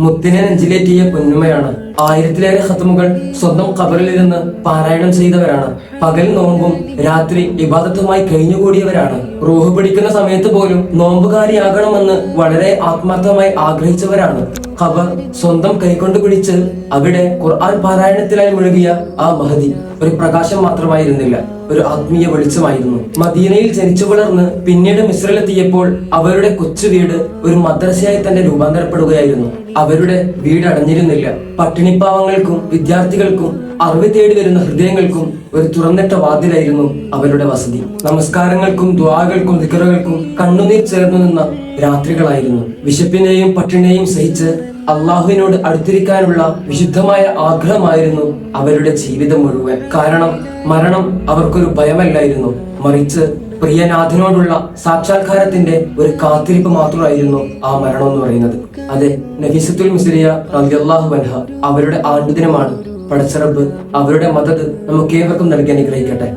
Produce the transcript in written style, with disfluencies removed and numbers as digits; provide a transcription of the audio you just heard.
മുത്തിനെ നെഞ്ചിലേറ്റിയ പൊന്നുമയാണ്. 1000-ലേറെ ഖത്മുകൾ സ്വന്തം ഖബറിലിരുന്ന് പാരായണം ചെയ്തവരാണ്. പകൽ നോമ്പും രാത്രി ഇബാദത്തുമായി കഴിഞ്ഞുകൂടിയവരാണ്. റൂഹ് പിടിക്കുന്ന സമയത്ത് പോലും നോമ്പുകാരിയാകണമെന്ന് വളരെ ആത്മാർത്ഥമായി ആഗ്രഹിച്ചവരാണ്. ഖബർ സ്വന്തം കൈകൊണ്ട് പിടിച്ച് അവിടെ ഖുർആൻ പാരായണത്തിലായി മുഴുകിയ ആ മഹദി ഒരു പ്രകാശം മാത്രമായിരുന്നില്ല, ഒരു ആത്മീയ വെളിച്ചമായിരുന്നു. മദീനയിൽ ജനിച്ചു വളർന്ന് പിന്നീട് മിസ്രിലെത്തിയപ്പോൾ അവരുടെ കൊച്ചു വീട് ഒരു മദ്രസയായി തന്നെ രൂപാന്തരപ്പെടുകയായിരുന്നു. അവരുടെ വീട് അടഞ്ഞിരുന്നില്ല. പട്ടിണിപ്പാവങ്ങൾക്കും വിദ്യാർത്ഥികൾക്കും അറിവ് തേടി വരുന്ന ഹൃദയങ്ങൾക്കും ഒരു തുറന്നിട്ട വാതിലായിരുന്നു അവരുടെ വസതി. നമസ്കാരങ്ങൾക്കും ദുആകൾക്കും ദിക്റുകൾക്കും കണ്ണുനീർ ചേർന്നു നിന്ന രാത്രികളായിരുന്നു. വിശപ്പിനെയും പട്ടിണിയെയും സഹിച്ച് അള്ളാഹുവിനോട് അടുത്തിരിക്കാനുള്ള വിശുദ്ധമായ ആഗ്രഹമായിരുന്നു അവരുടെ ജീവിതം മുഴുവൻ. കാരണം മരണം അവർക്കൊരു ഭയമല്ലായിരുന്നു, മറിച്ച് പ്രിയനാഥനോടുള്ള സാക്ഷാത്കാരത്തിന്റെ ഒരു കാത്തിരിപ്പ് മാത്രമായിരുന്നു ആ മരണം എന്ന് പറയുന്നത്. അതെ, നഫീസത്തുൽ മിസ്രിയ റളിയല്ലാഹു അൻഹ അവരുടെ ആണ്ടുദിനമാണ്. പടച്ചറബ് അവരുടെ മദദ് നമുക്ക് ഏവർക്കും നൽകി അനുഗ്രഹിക്കട്ടെ.